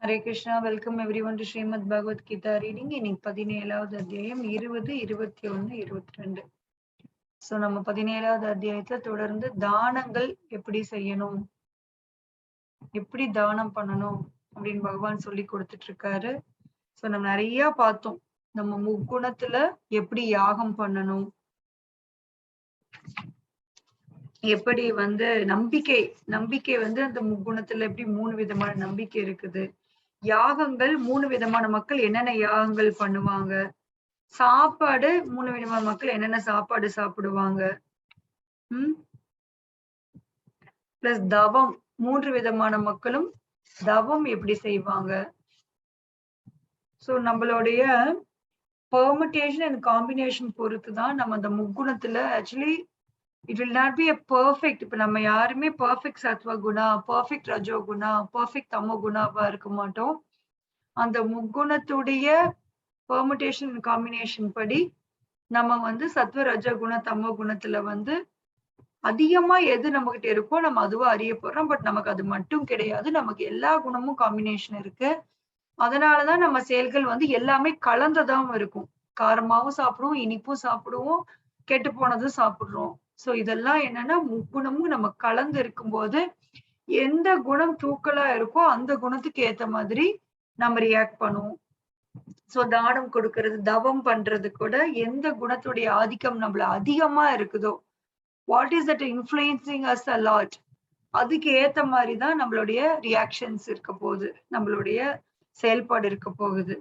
Hare Krishna, welcome everyone to Srimad Bhagavad Gita reading. இன்னைக்கு 17வது அத்தியாயம் 20, 21, 22. So நம்ம 17வது அத்தியாயத்துல தொடர்ந்து தானங்கள் எப்படி செய்யணும், எப்படி தானம் பண்ணணும் அப்படின்னு பகவான் சொல்லி கொடுத்துட்டு இருக்காரு. ஸோ நம்ம நிறைய பார்த்தோம். நம்ம முக்குணத்துல எப்படி யாகம் பண்ணணும், எப்படி நம்பிக்கை அந்த முக்குணத்துல எப்படி 3 விதமான நம்பிக்கை இருக்குது. யாகங்கள் 3 விதமான மக்கள் என்னென்ன யாகங்கள் பண்ணுவாங்க, சாப்பாடு 3 விதமான மக்கள் என்னென்ன சாப்பாடு சாப்பிடுவாங்க, பிளஸ் தவம் 3 விதமான மக்களும் தவம் எப்படி செய்வாங்க. சோ நம்மளுடைய பெர்முடேஷன் அண்ட் காம்பினேஷன் பொறுத்து தான் நம்ம அந்த முக்குணத்துல actually it will not be a perfect. இப்ப நம்ம யாருமே பெர்ஃபெக்ட் சத்வ குணா, பெர்ஃபெக்ட் ரஜோ குணா, பெர்ஃபெக்ட் தமோ குணாவா இருக்க மாட்டோம். அந்த முக்குணத்துடைய பெர்முடேஷன் காம்பினேஷன் படி நம்ம சத்வ ரஜ குண தமோ குணத்துல அதிகமா எது நம்ம கிட்ட இருக்கோ நம்ம அதுவா அறிய போறோம். பட் நமக்கு அது மட்டும் கிடையாது, நமக்கு எல்லா குணமும் காம்பினேஷன் இருக்கு. அதனாலதான் நம்ம செயல்கள் எல்லாமே கலந்ததாவும் இருக்கும். காரமாவும் சாப்பிடுவோம், இனிப்பும் சாப்பிடுவோம், கெட்டு போனதும் சாப்பிடுறோம். சோ இதெல்லாம் என்னன்னா முக்குணமும் நம்ம கலந்து இருக்கும்போது எந்த குணம் தூக்கலா இருக்கோ அந்த குணத்துக்கு ஏத்த மாதிரி நம்ம ரியாக்ட் பண்ணுவோம். சோ தானம் கொடுக்கறது, தவம் பண்றது கூட எந்த குணத்துடைய ஆதிக்கம் நம்மள அதிகமா இருக்குதோ, what is that influencing as a lot, அதுக்கு ஏத்த மாதிரிதான் நம்மளுடைய ரியாக்ஷன்ஸ் இருக்க போகுது, நம்மளுடைய செயல்பாடு இருக்க போகுது.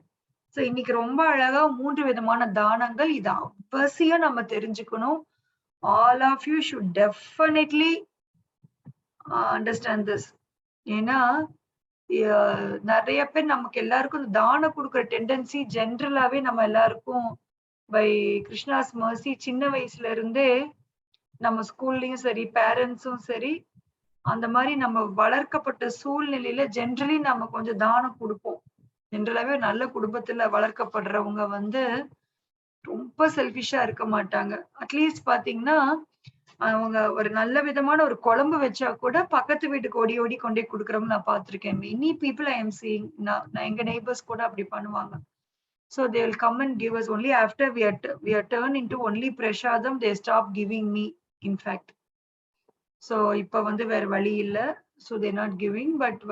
சோ இன்னைக்கு ரொம்ப அழகா 3 விதமான தானங்கள், இது அவசியம் நம்ம தெரிஞ்சுக்கணும். All of you should definitely understand this. ஏன்னா நிறைய பேர் நமக்கு எல்லாருக்கும் தானம் கொடுக்குற டெண்டன்சி ஜென்ரலாவே நம்ம எல்லாருக்கும் பை கிருஷ்ணாஸ் மர்சி சின்ன வயசுல இருந்தே நம்ம ஸ்கூல்லயும் சரி பேரண்ட்ஸும் சரி அந்த மாதிரி நம்ம வளர்க்கப்பட்ட சூழ்நிலையில ஜென்ரலி நம்ம கொஞ்சம் தானம் கொடுப்போம். ஜென்ரலாவே நல்ல குடும்பத்துல வளர்க்கப்படுறவங்க ரொம்ப செல்ஃபிஷா இருக்க மாட்டாங்க. அட்லீஸ்ட் பாத்தீங்கன்னா அவங்க ஒரு நல்ல விதமான ஒரு குழம்பு வச்சா கூட பக்கத்து வீட்டுக்கு ஓடி ஓடி கொண்டே கொடுக்குறவங்க நான் பார்த்திருக்கேன். Many people I am seeing. நான் எங்க நெய்பர்ஸ் கூட அப்படி பண்ணுவாங்க. So they will come and give us only after we are turned into only prashadam, they stop giving me in fact. So இப்ப வேற வழி இல்ல, so they not giving. But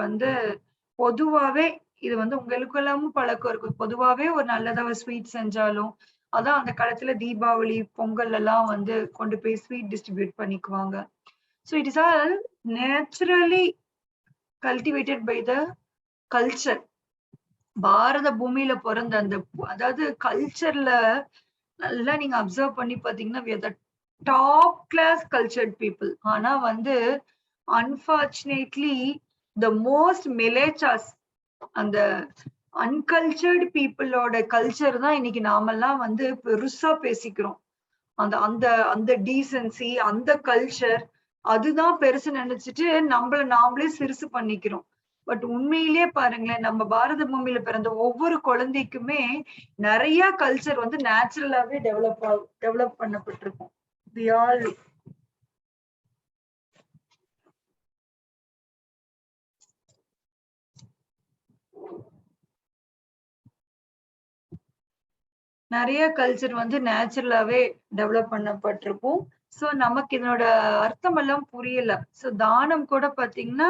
பொதுவாவே இது உங்களுக்கு எல்லாமும் பழக்கம் இருக்கும். பொதுவாவே ஒரு நல்லதா ஒரு ஸ்வீட் செஞ்சாலும் அதான் அந்த காலத்துல தீபாவளி பொங்கல் எல்லாம் கொண்டு போய் ஸ்வீட் டிஸ்ட்ரிபியூட் பண்ணிக்குவாங்க. So it is all naturally cultivated by the culture. பாரத பூமியில பிறந்த அந்த அதாவது கல்ச்சர்ல நல்லா நீங்க அப்சர்வ் பண்ணி பாத்தீங்கன்னா we are the top class cultured people. ஆனா unfortunately the most malachas, அந்த அன்கல்ச்சர்டு பீப்புளோட கல்ச்சர் தான் இன்னைக்கு நாமெல்லாம் பெருசா பேசிக்கிறோம். அந்த அந்த அந்த டீசன்சி, அந்த கல்ச்சர் அதுதான் பெருசு நினைச்சிட்டு நாமளே சிறுசு பண்ணிக்கிறோம். பட் உண்மையிலேயே பாருங்களேன், நம்ம பாரத பூமியில பிறந்த ஒவ்வொரு குழந்தைக்குமே நிறைய கல்ச்சர் நேச்சுரலாவே டெவலப் பண்ணப்பட்டிருக்கும். நிறைய கல்ச்சர் நேச்சுரலாவே டெவலப் பண்ணப்பட்டிருக்கும். சோ நமக்கு இதனோட அர்த்தம் எல்லாம் புரியல. சோ தானம் கூட பாத்தீங்கன்னா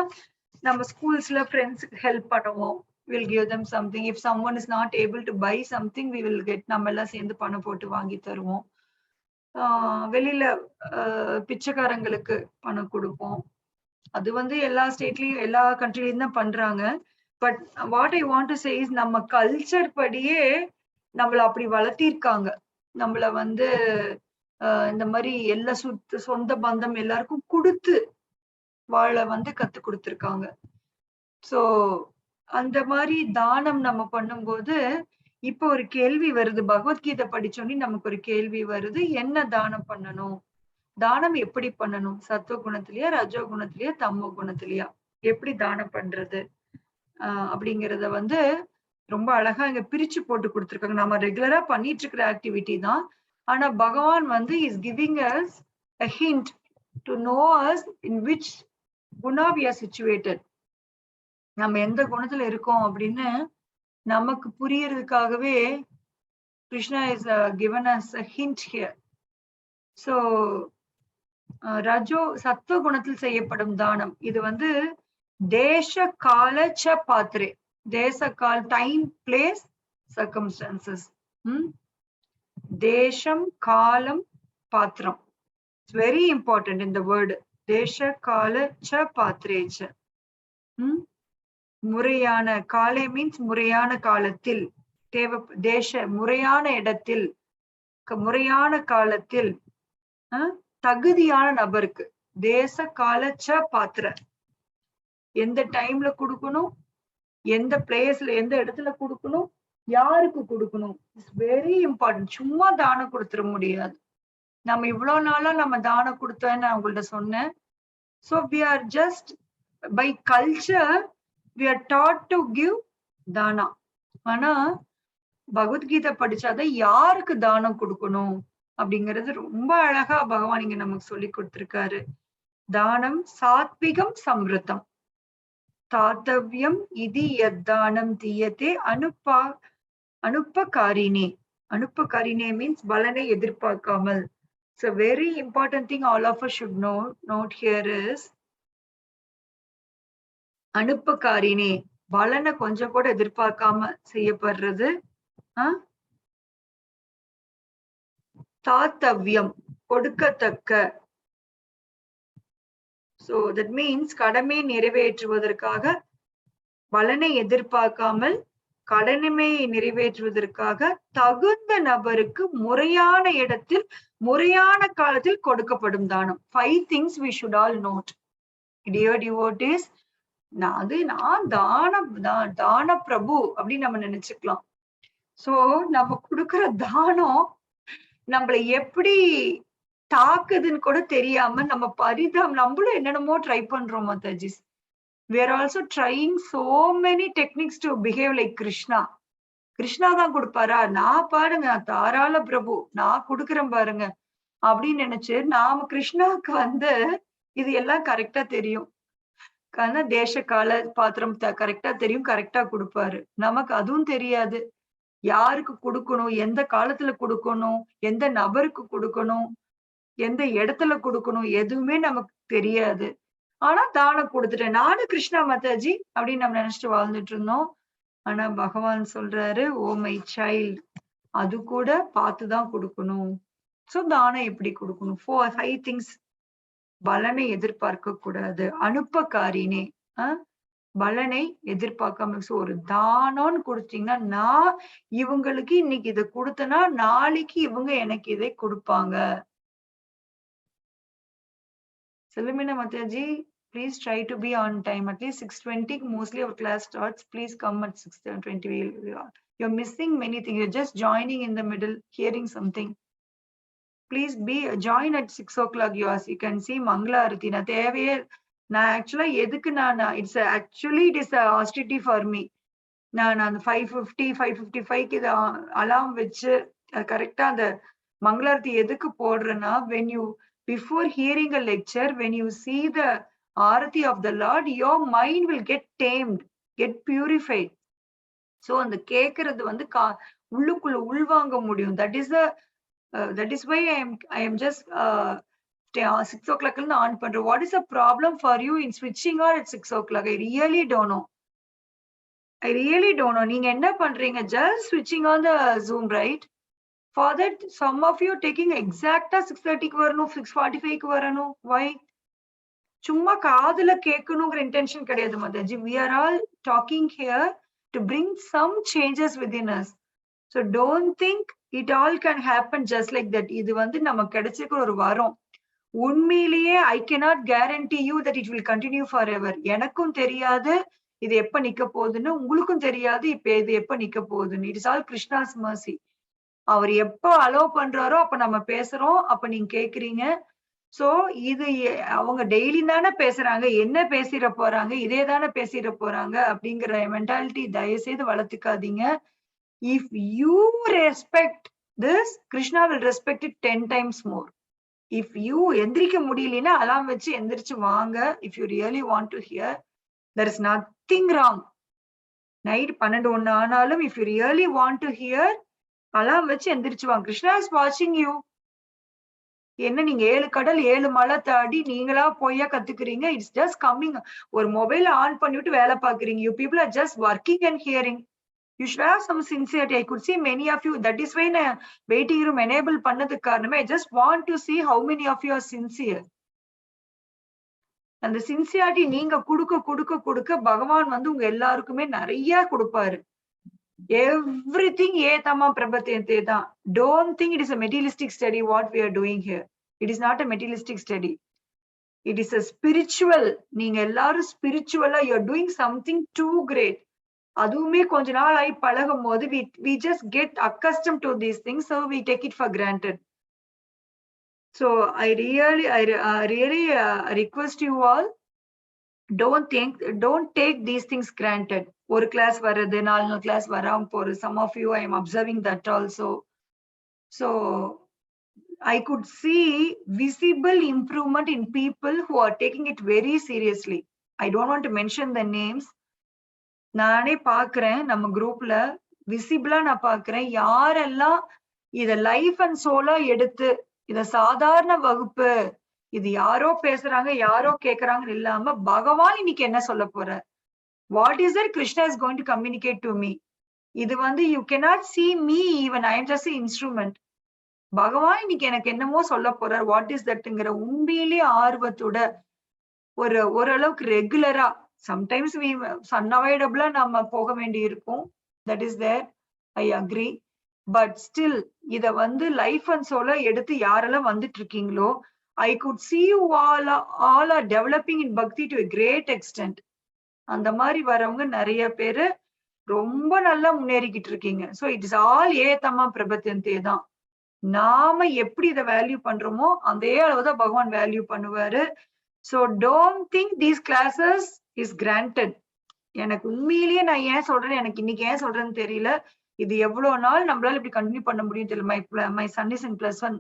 நம்ம ஸ்கூல்ஸ்ல ஃப்ரெண்ட்ஸுக்கு ஹெல்ப் பண்ணுவோம். Will give them something. if someone is not able to buy something, we will get, நம்ம எல்லாம் சேர்ந்து பணம் போட்டு வாங்கி தருவோம். வெளியில பிச்சைக்காரங்களுக்கு பணம் கொடுப்போம். அது எல்லா ஸ்டேட்லயும் எல்லா கண்ட்ரிலயும் தான் பண்றாங்க. But what I want to say is நம்ம கல்ச்சர் படியே நம்மள அப்படி வளர்த்திருக்காங்க. நம்மள இந்த மாதிரி எல்லா சொந்த பந்தம் எல்லாருக்கும் கொடுத்து வாழ கத்து கொடுத்திருக்காங்க. சோ அந்த மாதிரி தானம் நம்ம பண்ணும்போது இப்ப ஒரு கேள்வி வருது, பகவத்கீதை படிச்சோன்னே நமக்கு ஒரு கேள்வி வருது, என்ன தானம் பண்ணணும், தானம் எப்படி பண்ணணும், சத்துவ குணத்திலயா, ரஜோ குணத்திலயா, தமோ குணத்திலயா, எப்படி தானம் பண்றது அப்படிங்கறத ரொம்ப அழகா இங்க பிரிச்சு போட்டு கொடுத்திருக்காங்க. நம்ம ரெகுலரா பண்ணிட்டு இருக்கிற ஆக்டிவிட்டி தான். ஆனா பகவான் is giving us a hint to know us in which guna we are situated. நம்ம எந்த குணத்துல இருக்கோம் அப்படின்னு நமக்கு புரியறதுக்காகவே Krishna is given us a hint here. So ரஜோ சத்துவ குணத்தில் செய்யப்படும் தானம் இது வந்து தேச கால ச பாத்திரே, தேச கால், டைம், பிளேஸ், சர்க்கம்ஸ்டான்சஸ். தேசம், காலம், பாத்திரம். It's very important in the word. தேச கால ச பாத்திரேச்ச. முறையான, காலே மீன்ஸ் முறையான காலத்தில், தேவ தேச முறையான இடத்தில், முறையான காலத்தில், தகுதியான நபருக்கு. தேச கால ச பாத்திர, எந்த டைம்ல கொடுக்கணும், எந்த பிளேஸ்ல, எந்த இடத்துல கொடுக்கணும், யாருக்கு கொடுக்கணும், இட்ஸ் வெரி இம்பார்ட்டன்ட். சும்மா தானம் கொடுத்துட முடியாது. நம்ம இவ்வளவு நாளா நம்ம தானம் கொடுத்தோன்னு நான் உங்கள்ட்ட சொன்னேன். So we are just by culture we are taught to give தானா. ஆனா பகவத்கீதை படிச்சாதான் யாருக்கு தானம் கொடுக்கணும் அப்படிங்கிறது ரொம்ப அழகா பகவான் இங்க நமக்கு சொல்லி கொடுத்திருக்காரு. தானம் சாத்விகம் சம்ருத்தம் தாத்தவ்யம் இது யத்தானம் தீயத்தே அனுப்பகாரினே. அனுப்பகாரினே மீன்ஸ் பலனை எதிர்பார்க்காமல். So very important thing all of us should note here is அனுப்பகாரினே, பலனை கொஞ்சம் கூட எதிர்பார்க்காம செய்யப்படுறது. தாத்தவ்யம், கொடுக்கத்தக்க. So that means கடமை நிறைவேற்றுவதற்காக, பலனை எதிர்பார்க்காமல் கடமையை நிறைவேற்றுவதற்காக தகுந்த நபருக்கு முறையான இடத்தில் முறையான காலத்தில் கொடுக்கப்படும் தானம். 5 things we should all note. Dear devotees, நான் தான பிரபு அப்படின்னு நம்ம நினைச்சுக்கலாம். சோ நம்ம கொடுக்கிற தானம் நம்மளை எப்படி தாக்குதுன்னு கூட தெரியாம நம்ம நம்மளும் என்னென்னமோ ட்ரை பண்றோம் Mataji. We are also trying so many techniques to behave like Krishna. Krishna தான் கொடுப்பாரா, நான் பாருங்க தாராள பிரபு, நான் கொடுக்குறேன் பாருங்க அப்படின்னு நினைச்சு நாம கிருஷ்ணாவுக்கு வந்து இது எல்லாம் கரெக்டா தெரியும். தேச கால பாத்திரம் கரெக்டா தெரியும், கரெக்டா கொடுப்பாரு. நமக்கு அதுவும் தெரியாது. யாருக்கு கொடுக்கணும், எந்த காலத்துல கொடுக்கணும், எந்த நபருக்கு கொடுக்கணும், எந்த இடத்துல கொடுக்கணும், எதுவுமே நமக்கு தெரியாது. ஆனா தானம் கொடுத்துட்டேன், நானும் கிருஷ்ணா மாதாஜி அப்படின்னு நம்ம நினைச்சிட்டு வாழ்ந்துட்டு இருந்தோம். ஆனா பகவான் சொல்றாரு, ஓ மை சைல்ட், அது கூட பார்த்துதான் கொடுக்கணும். சோ தானம் எப்படி கொடுக்கணும்? 5 things. பலனை எதிர்பார்க்க கூடாது. அனுப்பகாரினே, பலனை எதிர்பார்க்காம. சோ ஒரு தானம்னு கொடுத்தீங்கன்னா, நான் இவங்களுக்கு இன்னைக்கு இதை கொடுத்தனா நாளைக்கு இவங்க எனக்கு இதை கொடுப்பாங்க. Salamina Mataji, please try to be on time. At least 6:20, mostly our class starts. Please come at 6:20. You're missing many things. You're just joining in the middle, hearing something. Please join at 6 o'clock. You can see Mangala Arati. நான் ஆக்சுவலா எதுக்கு it is a austerity for me. நான் அந்த 5:55 இது அலாம் வச்சு கரெக்டா அந்த மங்களாரத்தி எதுக்கு போடுறேன்னா, when you before hearing a lecture, when you see the Arati of the Lord, your mind will get tamed, get purified. So அந்த கேக்குறது வந்து உள்ளுக்குள்ள உள்வாங்க முடியும். That is why I am just 6 o'clock on பண்றேன். What is the problem for you in switching on at 6 o'clock? I really don't know. நீங்க என்ன பண்றீங்க? Just switching on the Zoom, right? For that, some of you taking exacta 6:30 வரணும், 6:45 வரணும். Why? சும்மா காதுல கேட்கணுங்கிற intention கிடையாது Mataji. We are all talking here to bring some changes within us. So don't think it all can happen just like that. இது வந்து நமக்கு கிடைச்சிருக்கிற ஒரு வரம். உண்மையிலேயே I cannot guarantee you that it will continue forever. எனக்கும் தெரியாது இது எப்ப நிக்க போகுதுன்னு, உங்களுக்கும் தெரியாது இப்ப இது எப்ப நிக்க போகுதுன்னு. It is all Krishna's mercy. அவர் எப்ப அலோவ் பண்றாரோ அப்ப நம்ம பேசுறோம், அப்ப நீங்க கேக்குறீங்க. சோ இது அவங்க டெய்லி தானே பேசுறாங்க, என்ன பேசிட போறாங்க, இதே தானே பேசிட போறாங்க அப்படிங்கிற மென்டாலிட்டி தயவு செய்து வளர்த்துக்காதீங்க. If you respect this, Krishna will respect it 10 times more. If you எந்திரிக்க முடியலன்னா அலாம் வச்சு எந்திரிச்சு வாங்க. If you really want to hear, there is nothing wrong. Night 12 ஆனாலும் if you really want to hear, அலாம் வச்சு எந்திரிச்சுவாங்க. Krishna is watching you. என்ன நீங்க 7 கடல் 7 மலை தாடி நீங்களா போயா கத்துக்கிறீங்க? It's just coming. ஒரு மொபைல் ஆன் பண்ணிட்டு வேலை பாக்குறீங்க. You people are just working and hearing. You should have some sincerity. I could see many of you. That is why நான் waiting room enable பண்ணதுக்கு காரணமே, I just want to see how many of you are sincere. அந்த sincerity நீங்க குடுக்க குடுக்க குடுக்க பகவான் வந்து உங்க எல்லாருக்குமே நிறைய கொடுப்பாரு. Everything ஏதமா பிரபத்தே தான். Don't think it is a materialistic study what we are doing here. It is not a materialistic study. It is a spiritual. நீங்க எல்லாரும் spiritually you are doing something too great. அதுவுமே கொஞ்ச நாள் ஆகி பழகும் போது we just get accustomed to these things, so we take it for granted. So I really request you all, don't take these things granted. ஒரு class வருது, 4 class வராம போறது. Some of you I am observing that also. So I could see visible improvement in people who are taking it very seriously. I don't want to mention the names. நானே பாக்குறேன் நம்ம குரூப்ல விசிபிளா நான் பாக்குறேன் யாரெல்லாம் இத லைஃப் அண்ட் சோலா எடுத்து இத சாதாரண வகுப்பு, இது யாரோ பேசுறாங்க யாரோ கேக்குறாங்கன்னு இல்லாம பகவான் இன்னைக்கு என்ன சொல்ல போற, what is that Krishna is going to communicate to me. இது வந்து you cannot see me even, I am just an instrument. பகவான் இன்னைக்கு எனக்கு என்னமோ சொல்ல போறார், வாட் இஸ் தட்ங்கிற உண்மையிலே ஆர்வத்தோட ஓரளவுக்கு ரெகுலரா, சம்டைம்ஸ் அன்அவாய்டபிளா நம்ம போக வேண்டி இருக்கும். That is there, I agree. But still இத வந்து லைஃப் அண்ட் சோலா எடுத்து யாரெல்லாம் வந்துட்டு இருக்கீங்களோ, I could see you all are developing in bhakti to a great extent. அந்த மாதிரி வரவங்க நிறைய பேரு ரொம்ப நல்லா முன்னேறிக்கிட்டு இருக்கீங்க. ஸோ இட்ஸ் ஆல் ஏதமா பிரபத்தே தான். நாம எப்படி இதை வேல்யூ பண்றோமோ அதே அளவுதான் பகவான் வேல்யூ பண்ணுவாரு. So don't think these classes is granted. எனக்கு உண்மையிலேயே நான் ஏன் சொல்றேன், எனக்கு இன்னைக்கு ஏன் சொல்றேன்னு தெரியல. இது எவ்வளவு நாள் நம்மளால இப்படி கண்டினியூ பண்ண முடியும் தெரியல. My son is in +1.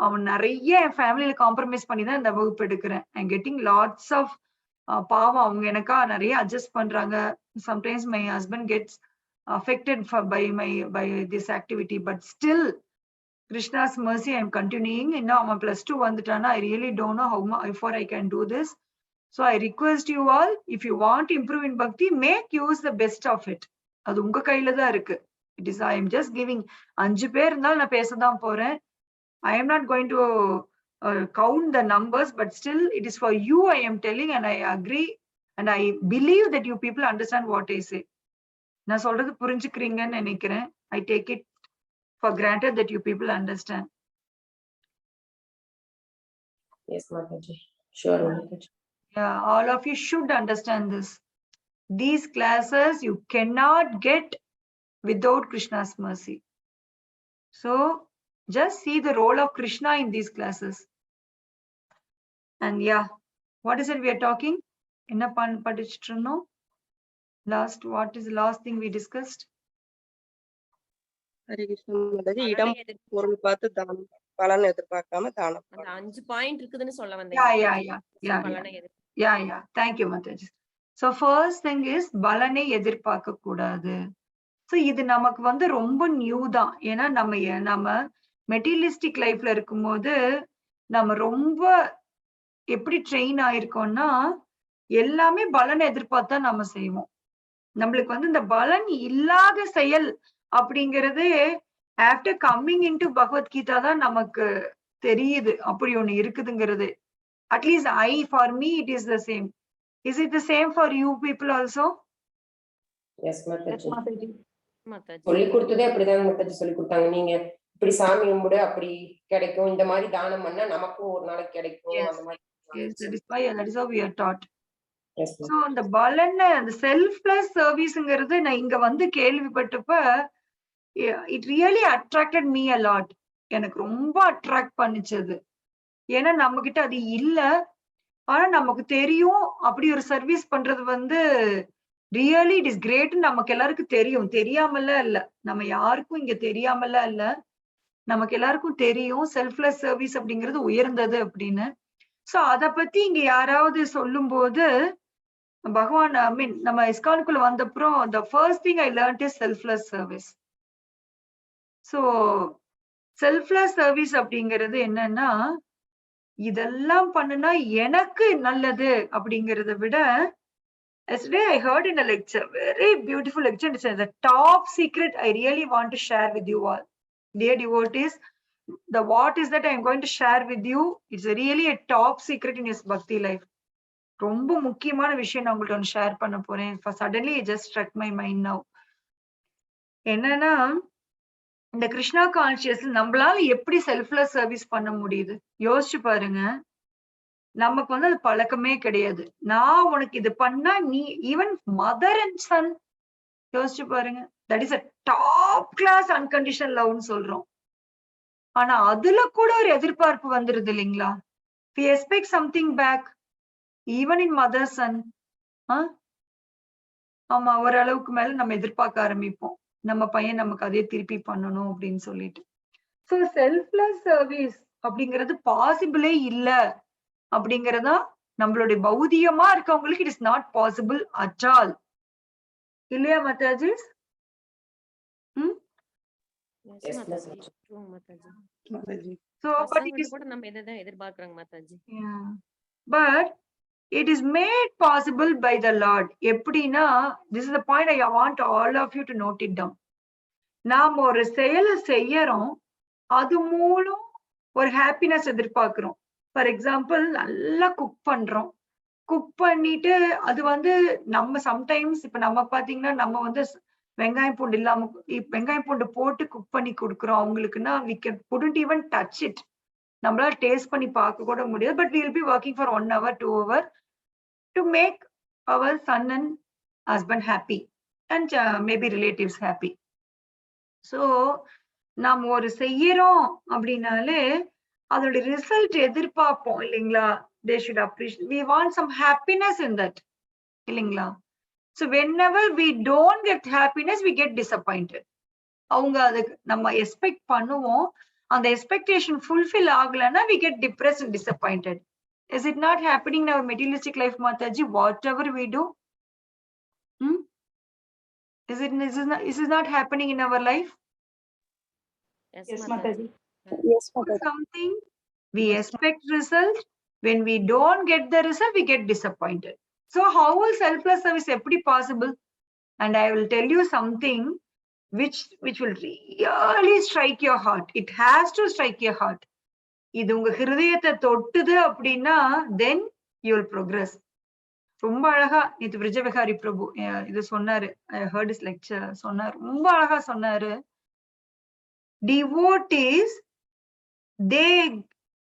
அவன் நிறைய என் ஃபேமிலியில காம்ப்ரமைஸ் பண்ணி தான் இந்த வகுப்பு எடுக்கிறேன். ஐ கெட்டிங் லாட்ஸ் ஆஃப் பாவம் அவங்க எனக்கா நிறைய அட்ஜஸ்ட் பண்றாங்க. Sometimes my husband gets affected by this activity, but still Krishna's mercy I am continuing. Now I'm +2 வந்துட்டானா, I really don't know how far I can do this. So I request you all, if you want to improve in bhakti, make use the best of it. அது உங்க கையில தான் இருக்கு. It is, I am just giving. 5 பேர் இருந்தாலும் நான் பேசதான் போறேன். I am not going to count the numbers, but still it is for you I am telling, and I agree and I believe that you people understand what I say. நான் சொல்றது புரிஞ்சுக்கிறீங்கன்னு நினைக்கிறேன். I take it for granted that you people understand. Yes, Mataji. Sure, Mataji. Yeah, all of you should understand this. These classes you cannot get without Krishna's mercy. So just see the role of Krishna in these classes. And yeah, what is it we are talking? Enna படிச்சிட்டு இருந்தோம்? Last, what is the last thing we discussed? Hare Krishna Mataji. இடம் பொருள் பார்த்து தானம், பலன் எதிர்பார்க்காம தானம். அந்த 5 பாயிண்ட் இருக்குதுன்னு சொல்ல வந்தேன். Yeah. Thank you, Mataji. So first thing is பலனை எதிர்பார்க்க கூடாது. So இது நமக்கு வந்து ரொம்ப நியூ தான். ஏன்னா நம்ம மெட்டீரியலிஸ்டிக் லைஃப்ல இருக்கும்போது நம்ம ரொம்ப எப்படி ட்ரெயின் ஆயிருக்கோம்னா எல்லாமே பலனை எதிர்பார்த்தா நம்ம செய்வோம். நம்மளுக்கு வந்து இந்த பலன் இல்லாத செயல் அப்படிங்கிறது ஆஃப்டர் கம்மிங் இன்டு பகவத்கீதா தான் நமக்கு தெரியுது அப்படி ஒண்ணு இருக்குதுங்கிறது. At least for me it is the same. Is it the same for you people also? Yes Mataji. சொல்லி கொடுத்ததே அப்படிதான் மாதாஜி சொல்லி கொடுத்தாங்க. நீங்க இப்படி சாமி கும்பிடு அப்படி கிடைக்கும், இந்த மாதிரி தானம் பண்ணா நமக்கும் ஒரு நாளைக்கு கிடைக்கும். அந்த மாதிரி that is how we are taught. So அந்த பலன், அந்த செல்ஃப்லெஸ் சர்வீஸ்ங்கிறது நான் இங்க வந்து கேள்விப்பட்டப்ப it really attracted me a lot. எனக்கு ரொம்ப அட்ராக்ட் பண்ணிச்சது. ஏன்னா நம்ம கிட்ட அது இல்ல, ஆனா நமக்கு தெரியும் அப்படி ஒரு சர்வீஸ் பண்றது வந்து ரியலி இட் இஸ் கிரேட். நமக்கு எல்லாருக்கும் தெரியும், தெரியாமல இல்ல, நம்ம யாருக்கும் இங்க தெரியாமல இல்ல, நமக்கு எல்லாருக்கும் தெரியும் செல்ஃப்லெஸ் சர்வீஸ் அப்படிங்கிறது உயர்ந்தது அப்படின்னு. சோ அத பத்தி இங்க யாராவது சொல்லும் போது பகவான் ஐ மீன் நம்ம இஸ்கானுக்குள்ள வந்தப்புறம் the first thing I learned is selfless service. So selfless service அப்படிங்கிறது என்னன்னா, இதெல்லாம் பண்ணுனா எனக்கு நல்லது அப்படிங்கறத விட, yesterday I heard in a lecture, very beautiful lecture, it says the top secret I really want to share with you all, dear devotees, the what is that I am going to share with you, it's really a top secret in his bhakti life. ரொம்ப முக்கியமான விஷயம் நான் உங்கள்ட்ட ஒன்று share பண்ண போறேன். Suddenly just struck my mind now. என்னன்னா, இந்த கிருஷ்ணா கான்சியஸ் நம்மளால எப்படி செல்ஃப்லெஸ் சர்வீஸ் பண்ண முடியுது யோசிச்சு பாருங்க. நமக்கு வந்து அது பழக்கமே கிடையாது. நான் உனக்கு இது பண்ணா நீ ஈவன் மதர் அண்ட் சன் யோசிச்சு பாருங்க. That is a top class unconditional லவ்னு சொல்றோம். ஆனா அதுல கூட ஒரு எதிர்பார்ப்பு வந்துருது இல்லைங்களா? we expect something back even in mother son. ஆமா, ஓரளவுக்கு மேல நம்ம எதிர்பார்க்க ஆரம்பிப்போம். நம்ம பையன் நமக்கு அதே திருப்பி பண்ணணும் அப்படின்னு சொல்லிட்டு. சோ செல்ஃப்லெஸ் சர்வீஸ் அப்படிங்கிறது பாசிபிளே இல்ல அப்படிங்கறதா நம்மளுடைய பௌதிகமா இருக்கவங்களுக்கு it is not possible at all. இல்லையா Mataji? But it is made possible by the Lord. எப்படின்னா, this is the point I want all of you to note it down. நாம் ஒரு செயலை செய்யறோம், அது மூலம் ஒரு ஹாப்பினஸ் எதிர்பார்க்கிறோம். ஃபார் எக்ஸாம்பிள், நல்லா குக் பண்றோம், குக் பண்ணிட்டு அது வந்து நம்ம சம்டைம்ஸ் இப்ப நம்ம பாத்தீங்கன்னா நம்ம வந்து வெங்காயம் பூண்டு இல்லாம வெங்காயம் பூண்டு போட்டு குக் பண்ணி கொடுக்குறோம் அவங்களுக்குன்னா we couldn't even touch it. நம்மளால டேஸ்ட் பண்ணி பார்க்க கூட முடியாது. But we will be working for 1 hour 2 hour to make our son and husband happy and maybe relatives happy. So நாம் ஒரு செய்யறோம் அப்படின்னாலே அதோட ரிசல்ட் எதிர்பார்ப்போம் இல்லைங்களா? they should appreciate, we want some happiness in that இல்லைங்களா? so whenever we don't get happiness we get disappointed. அவங்க அதுக்கு நம்ம எக்ஸ்பெக்ட் பண்ணுவோம், அந்த எக்ஸ்பெக்டேஷன் ஃபுல்ஃபில் ஆகலன்னா we get depressed and disappointed. Is it not happening in our materialistic life, Mataji? Whatever we do, is it not happening in our life? Yes, Mataji. Yes, Mataji. Something we expect result, when we don't get the result we get disappointed. So how will selfless service be possible? And I will tell you something which will really strike your heart. It has to strike your heart. இது உங்க ஹிருதயத்தை தொட்டுது அப்படின்னா then you will progress. ரொம்ப அழகா இது விஜயவிகாரி பிரபு இது சொன்னாரு. I heard his lecture. சொன்னாரு, ரொம்ப அழகா சொன்னாரு. Devotees, they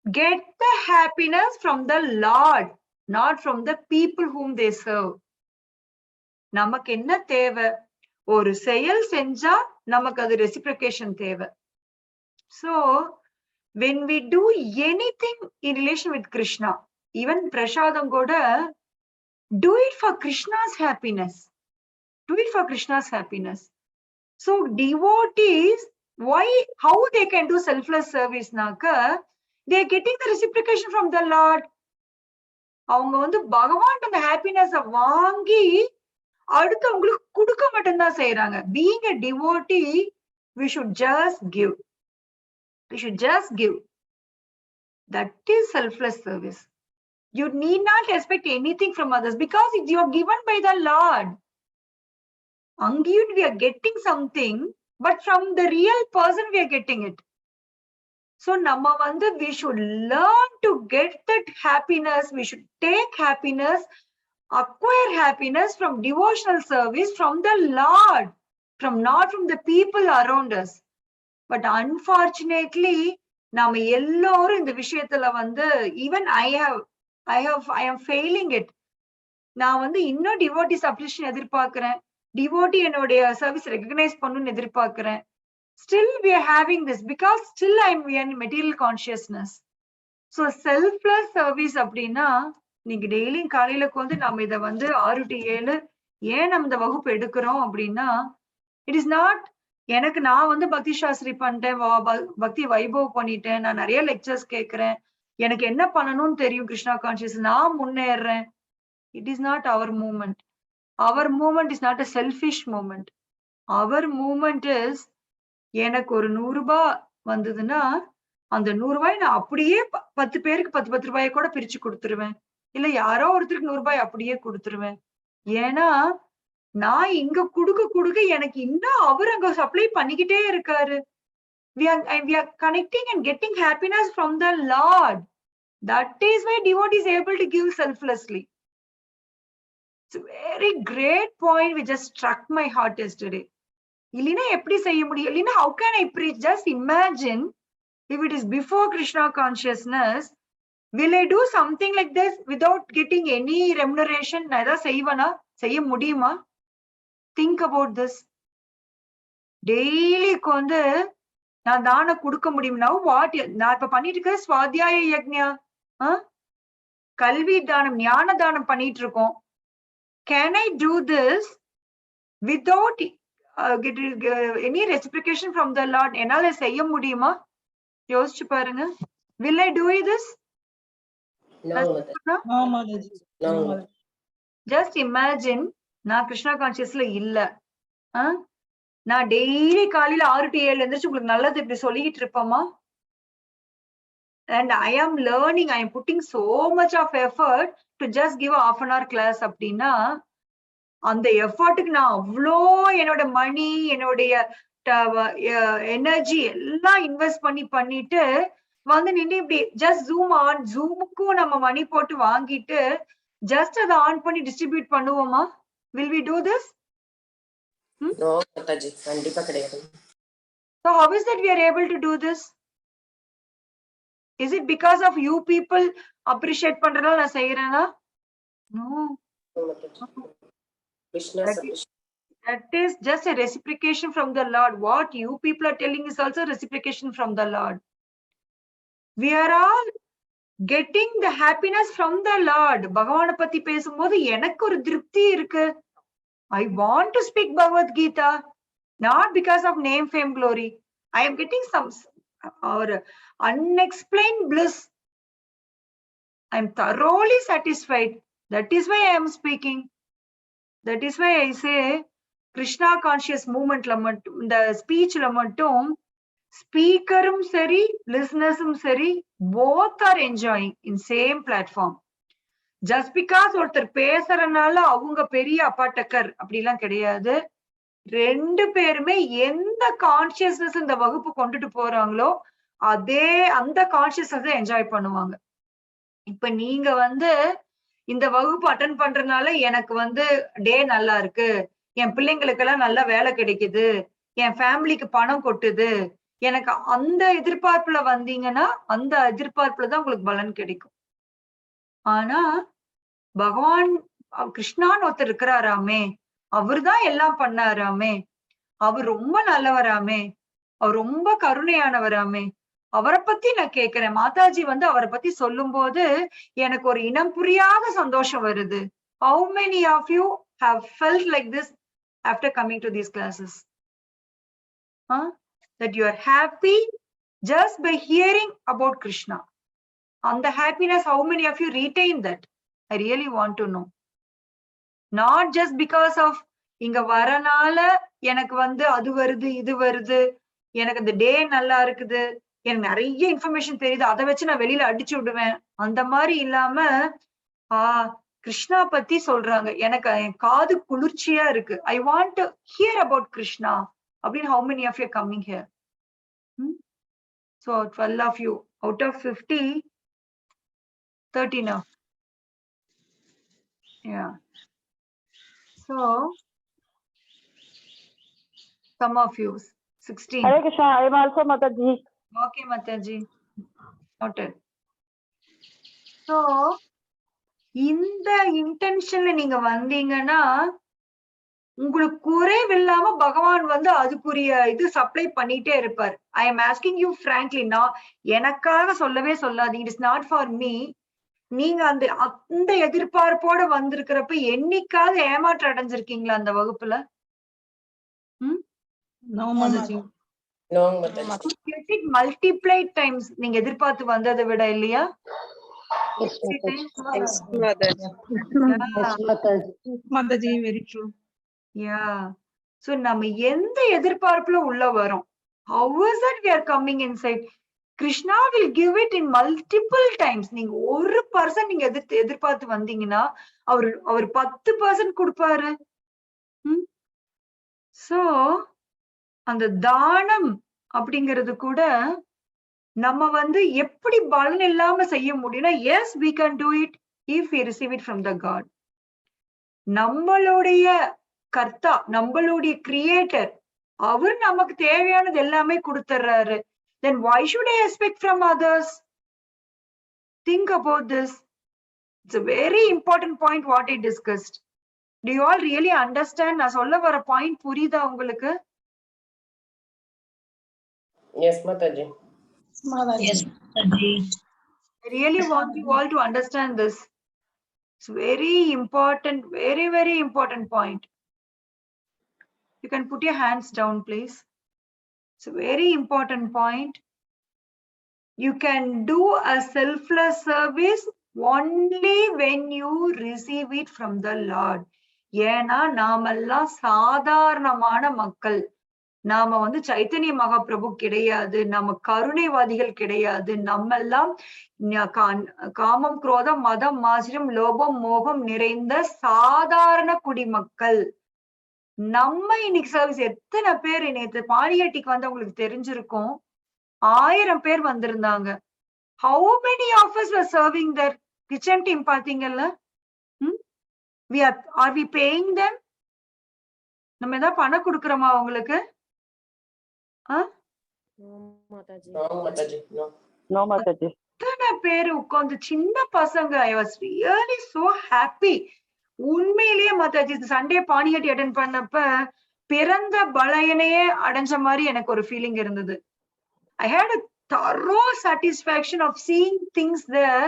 get the happiness from the Lord, not from the people whom they serve. நமக்கு என்ன தேவை? ஒரு செயல் செஞ்சா நமக்கு அது ரெசிப்ரிகேஷன் தேவை. So when we do anything in relation with Krishna, even prasadam goda, do it for Krishna's happiness. Do it for Krishna's happiness. So devotees, how they can do selfless service naka? They are getting the reciprocation from the Lord. அவங்க வந்து பகவான் அந்த happiness வாங்கி அடுத்து அவங்களுக்கு கொடுக்க மட்டும்தான் செய்யறாங்க. Being a devotee, we should just give. We should just give. That is selfless service. You need not expect anything from others because you are given by the Lord. We are getting something, but from the real person we are getting it. So nama vandu we should learn to get that happiness. We should take happiness, acquire happiness from devotional service from the Lord, not from the people around us. But unfortunately நாம எல்லாரும் இந்த விஷயத்துல வந்து even I am failing it. நான் வந்து இன்னும் devotees appreciation எதிர்பார்க்கிறேன், devotee என்னுடைய சர்வீஸ் ரெகக்னைஸ் பண்ணணும்னு எதிர்பார்க்கிறேன். Still we are having this because still we are in material consciousness. So selfless service அப்படின்னா நீங்க டெய்லியும் காலையில வந்து நம்ம இதை வந்து 6 to 7 ஏன் நம்ம இந்த வகுப்பு எடுக்கிறோம் அப்படின்னா, இட் இஸ் நாட் எனக்கு நான் வந்து பக்தி சாஸ்திரி பண்ணிட்டேன், பக்தி வைபவ் பண்ணிட்டேன், நான் நிறைய லெக்சர்ஸ் கேட்கிறேன், எனக்கு என்ன பண்ணணும்னு தெரியும், கிருஷ்ணா கான்சியஸ் நான் முன்னேறேன். It is not our movement. Our movement is not a selfish movement. Our movement is, எனக்கு ஒரு 100 ரூபாய் வந்ததுன்னா அந்த 100 ரூபாய் நான் அப்படியே 10 பேருக்கு 10 ரூபாயை கூட பிரிச்சு கொடுத்துருவேன். இல்ல யாரோ ஒருத்தருக்கு 100 ரூபாய் அப்படியே கொடுத்துருவேன். ஏன்னா நான் இங்க குடுக்க எனக்கு இன்னும் அவர் அங்க சப்ளை பண்ணிக்கிட்டே இருக்காரு. We are connecting and getting happiness from the Lord. That is why devotee is able to give selflessly. It's a very great point which just struck my heart yesterday. Ilina eppadi seiya mudiyum? Ilina how can I preach? Just imagine if it is before Krishna consciousness, will I do something like this without getting any remuneration? Na edha seivana? Seiya mudiyuma? Think about this. Daily kondu நான் தான கொடுக்க முடியும். Now what நான் இப்ப பண்ணிட்டு இருக்க ஸ்வாத்தியாய யக்ஞா, கல்வி தானம், ஞான தானம் பண்ணிட்டு இருக்கோம். Can I do this without getting any reciprocation from the Lord? என்னால செய்ய முடியுமா? யோசிச்சு பாருங்க. Will I do this? No. Just imagine, நான் கிருஷ்ணா கான்சியஸ்ல இல்ல. நான் டெய்லி காலையில 6 to 7 எந்திரிச்சு உங்களுக்கு நல்லது இப்படி சொல்லிட்டு இருப்போமா? And I am learning, I am putting so much of effort to just give a half an hour class அப்படின்னா அந்த எஃபர்ட்டுக்கு நான் அவ்வளோ என்னோட மணி, என்னுடைய எனர்ஜி எல்லாம் இன்வெஸ்ட் பண்ணிட்டு வந்து நின்று இப்படி ஜஸ்ட் ஜூமுக்கும் நம்ம மணி போட்டு வாங்கிட்டு ஜஸ்ட் அதை ஆன் பண்ணி டிஸ்ட்ரிபியூட் பண்ணுவோமா? Will we do this? No, Mataji, kandipa kediyadu. So how is that we are able to do this? Is it because of you people appreciate பண்றதால நான் செய்யறேனா? No. That is just a reciprocation from the Lord. What you people are telling is also reciprocation from the Lord. We are all getting the happiness from the Lord. பகவானை பத்தி பேசும்போது எனக்கு ஒரு திருப்தி இருக்கு. I want to speak Bhagavad Gita, not because of name, fame, glory. I am getting some unexplained bliss. I am thoroughly satisfied. That is why I am speaking. That is why I say, Krishna conscious movement la mattum, the speech la mattum, speakerum sari, listenersum sari, both are enjoying in same platform. Just because ஒருத்தர் பேசுறனால அவங்க பெரிய அப்பாட்டக்கர் அப்படிலாம் கிடையாது. ரெண்டு பேருமே எந்த consciousness இந்த வகுப்பு கொண்டுட்டு போறாங்களோ அதே அந்த கான்சியஸ்னஸ் என்ஜாய் பண்ணுவாங்க. இப்ப நீங்க இந்த வகுப்பு அட்டன் பண்றதுனால எனக்கு டே நல்லா இருக்கு, என் பிள்ளைங்களுக்கு எல்லாம் நல்ல வேலை கிடைக்குது, என் ஃபேமிலிக்கு பணம் கொட்டுது, எனக்கு அந்த எதிர்பார்ப்புல வந்தீங்கன்னா அந்த எதிர்பார்ப்புல தான் உங்களுக்கு பலன் கிடைக்கும். ஆனா பகவான் கிருஷ்ணான்னு ஒருத்தர் இருக்கிறாராமே, அவர்தான் எல்லாம் பண்ணாராமே, அவர் ரொம்ப நல்லவராமே, அவர் ரொம்ப கருணையானவராமே, அவரை பத்தி நான் கேக்குறேன். மாதாஜி அவரை பத்தி சொல்லும் போது எனக்கு ஒரு இனம் புரியாத சந்தோஷம் வருது. How many of you have felt like this after coming to these classes? That you are happy just by hearing about Krishna. And the happiness, how many of you retain that? I really want to know. Not just because of இங்க வரனால எனக்கு அது வருது இது வருது, எனக்கு இந்த டே நல்லா இருக்குது, எனக்கு நிறைய இன்ஃபர்மேஷன் தெரியுது, அதை வச்சு நான் வெளியில அடிச்சு விடுவேன், அந்த மாதிரி இல்லாம கிருஷ்ணா பத்தி சொல்றாங்க, எனக்கு என் காது குளிர்ச்சியா இருக்கு, I want to hear about Krishna அப்படின்னு. How many of you are coming here? So 12 of you out of 50, 30 now. Yeah. So some of you 16. Hare Krishna, I am also Mataji. Okay, Mataji. Noted. So இந்த இன்டென்ஷன்ல நீங்க வந்தீங்கன்னா உங்களுக்கு குறைவில்லாம பகவான் அதுக்குரிய இது supply பண்ணிட்டே இருப்பார். I am asking you frankly, நான் எனக்காக சொல்லவே சொல்லாதீங்க. It is not for me. நீங்க அந்த எதிர்பார்ப்போட வந்திருக்கிறப்ப என்னைக்காவது ஏமாற்றம் அடைஞ்சிருக்கீங்களா அந்த வகுப்புல? No, Mataji. Multiplied times நீங்க எதிர்பார்த்து வந்ததை விட இல்லையா? Yes, Mataji. Yes, Mataji. Yes, Mataji. Mataji, very true. Yeah. So நம்ம எந்த எதிர்பார்ப்புல உள்ள வரோம்? How is that we are coming inside? Krishna will give it in multiple times. நீங்க ஒரு பர்சன் நீங்க எதிர்பார்த்து வந்தீங்கன்னா அவர் 10% கொடுப்பாரு. சோ அந்த தானம் அப்படிங்கிறது கூட நம்ம எப்படி பலன் இல்லாம செய்ய முடியும்னா, S we can do it if we receive it from the God. நம்மளுடைய கர்த்தா, நம்மளுடைய கிரியேட்டர், அவர் நமக்கு தேவையானது எல்லாமே கொடுத்துறாரு. Then why should I expect from others? Think about this. It's a very important point what I discussed. Do you all really understand? நான் சொல்ல வர point புரியுதா உங்களுக்கு? Yes, Mataji. Yes, Mataji. I really want you all to understand this. It's very important, very, very important point. You can put your hands down, please. It's a very important point. You can do a selfless service only when you receive it from the Lord. ஏன்னா நாமெல்லாம் சாதாரணமான மக்கள். நாம சைத்தன்ய மகாபிரபு கிடையாது, நம்ம கருணைவாதிகள் கிடையாது. நம்மெல்லாம் காமம், குரோதம், மதம், மாசிரம், லோபம், மோகம் நிறைந்த சாதாரண குடிமக்கள். நம்ம இன்னைக்கு சர்வீஸ் எத்தனை பேர் நேற்று பாடியாட்டிக்கு உங்களுக்கு தெரிஞ்சிருக்கும், 1000 பேர் வந்திருந்தாங்க. How many of us were serving their kitchen team? பாத்தீங்கல்ல? Are we paying them? நம்ம ஏதாவது பணம் கொடுக்கறோமா அவங்களுக்கு? No, Mataji. எத்தனை பேர் உட்கார்ந்து சின்ன பசங்க. I was really so happy. உண்மையிலேயே மாதாஜி சண்டே பானிகட்டி அட்டென்ட் பண்ணப்ப பிறந்த பலையனையே அடைஞ்ச மாதிரி எனக்கு ஒரு ஃபீலிங் இருந்தது. I had a thorough satisfaction of seeing things there.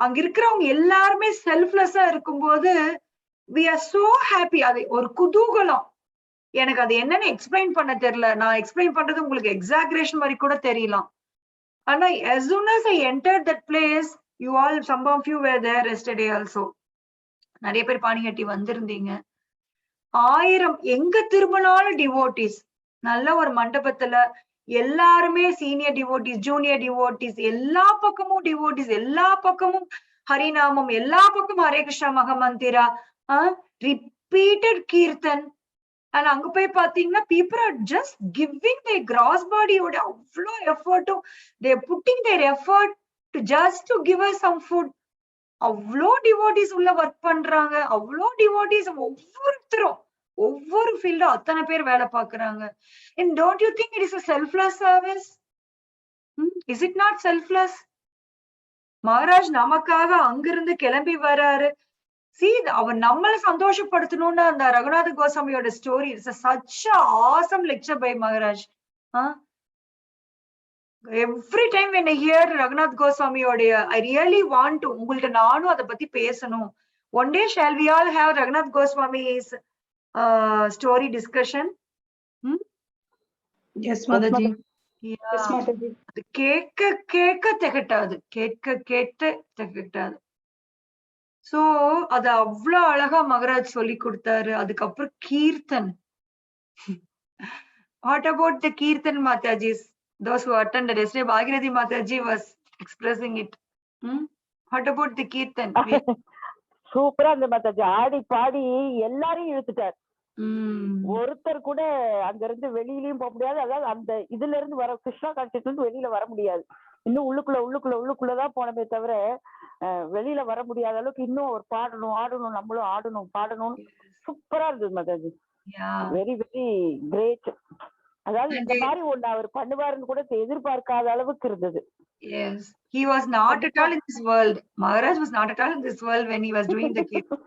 அங்க இருக்கிறவங்க எல்லாருமே செல்ஃப்லெஸ்ஸா இருக்கும்போது we are so happy. அது ஒரு குதூகலம். எனக்கு அது என்னன்னு எக்ஸ்பிளைன் பண்ண தெரியல. நான் எக்ஸ்பிளைன் பண்றது உங்களுக்கு எக்ஸாகரேஷன் மாதிரி கூட தெரியலாம். ஆனா as soon as I entered that place, you all, some of you were there yesterday also. நிறைய பேர் பானிகட்டி வந்திருந்தீங்க. 1000 எங்க திரும்பினாலும் டிவோட்டிஸ். நல்ல ஒரு மண்டபத்துல எல்லாருமே சீனியர் டிவோட்டிஸ், ஜூனியர் டிவோட்டிஸ், எல்லா பக்கமும் டிவோட்டிஸ், எல்லா பக்கமும் ஹரிநாமம், எல்லா பக்கமும் ஹரே கிருஷ்ணா மகாமந்திரா, ரிப்பீட்டட் கீர்த்தன். அண்ட் அங்க போய் பாத்தீங்கன்னா people are just giving their gross bodyயோட அவ்வளோ எஃபர்ட்டும், they are putting their effort to just to give us some food. அவ்வளோ டிவோட்டிஸ் உள்ள ஒர்க் பண்றாங்க. அவ்வளோ டிவோட்டிஸ் ஒவ்வொருத்தரும் ஒவ்வொரு ஃபீல்டும் அத்தனை பேர் வேலை பாக்குறாங்க. And don't you think it is a selfless service? Is it not selfless? Maharaj நமக்காக அங்கிருந்து கிளம்பி வராரு. See, அவர் நம்மளை சந்தோஷப்படுத்தணும்னு அந்த ரகுநாத கோஸ்வாமியோட story. It's such a awesome lecture by Maharaj. Every time when I hear Raghunath Goswamiயோட, I really want to, உங்கள்ட்ட நானும் அதை பத்தி பேசணும். One day shall we all have Raghunath Goswami's story discussion? Yes, Mataji. Yes, Mataji. கேட்க திகட்டாது, கேட்க திகட்டாது. So அது அவ்வளவு அழகா மகராஜ் சொல்லி கொடுத்தாரு. அதுக்கப்புறம் kirtan. What about the Kirtan Matajis? Those who attended yesterday, Bhagirathi Mataji was expressing it. What about the Kirtan? சூப்பரா இருந்த மாதாஜி. ஆடி பாடி எல்லாரையும் இழுத்துட்டார். ஒருத்தர் கூட அங்க இருந்து வெளியிலயும் போக முடியாது. அதாவது அந்த இதுல இருந்து வர கிருஷ்ணா கான்சியஸ்ல இருந்து வெளியில வர முடியாது. இன்னும் உள்ளுக்குள்ளதான் போனமே தவிர வெளியில வர முடியாத அளவுக்கு இன்னும் ஒரு பாடணும், ஆடணும், நம்மளும் ஆடணும், பாடணும். சூப்பரா இருந்தது மாதாஜி. Very very great. அதாவது இந்த மாதிரி ஒண்ணு அவர் பண்ணுவாருன்னு கூட எதிர்பார்க்காத அளவுக்கு இருந்தது. Yes, he was not at all in this world. Maharaj was not at all in this world when he was doing the Kirtan.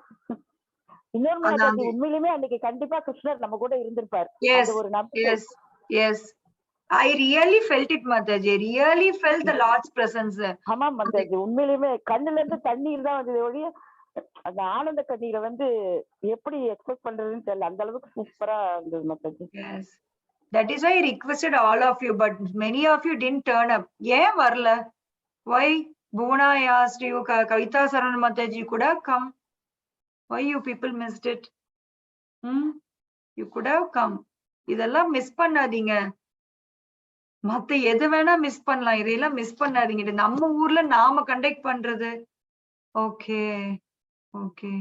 இன்னொரு மாதாஜி, உண்மையிலுமே அன்னைக்கு கண்டிப்பா கிருஷ்ணர் நம்ம கூட இருந்திருப்பார். அது ஒரு நம்பிக்கை. Yes, yes. I really felt it, Mataji. I really felt the Lord's presence there. ஆமா மாதாஜி, உண்மையிலுமே கண்ணுல இருந்து தண்ணீர் தான் வந்தது ஒழிய அந்த ஆனந்த கண்ணீரை எப்படி எக்ஸ்பெக்ட் பண்றதுன்னு தெரியல. அந்த அளவுக்கு சூப்பரா இருந்தது Mataji. Yes, that is why I requested all of you, but many of you didn't turn up. ஏன் வரல? Why? Bhuvana, I asked you, Kavita Saran Mataji could have come. Why you people missed it? You could have come. இதெல்லாம் miss பண்ணாதீங்க. மத்த எது வேணா miss பண்ணலாம், இதையெல்லாம் miss பண்ணாதீங்க. இது நம்ம ஊர்ல நாம கண்டக்ட் பண்றது. Okay okay.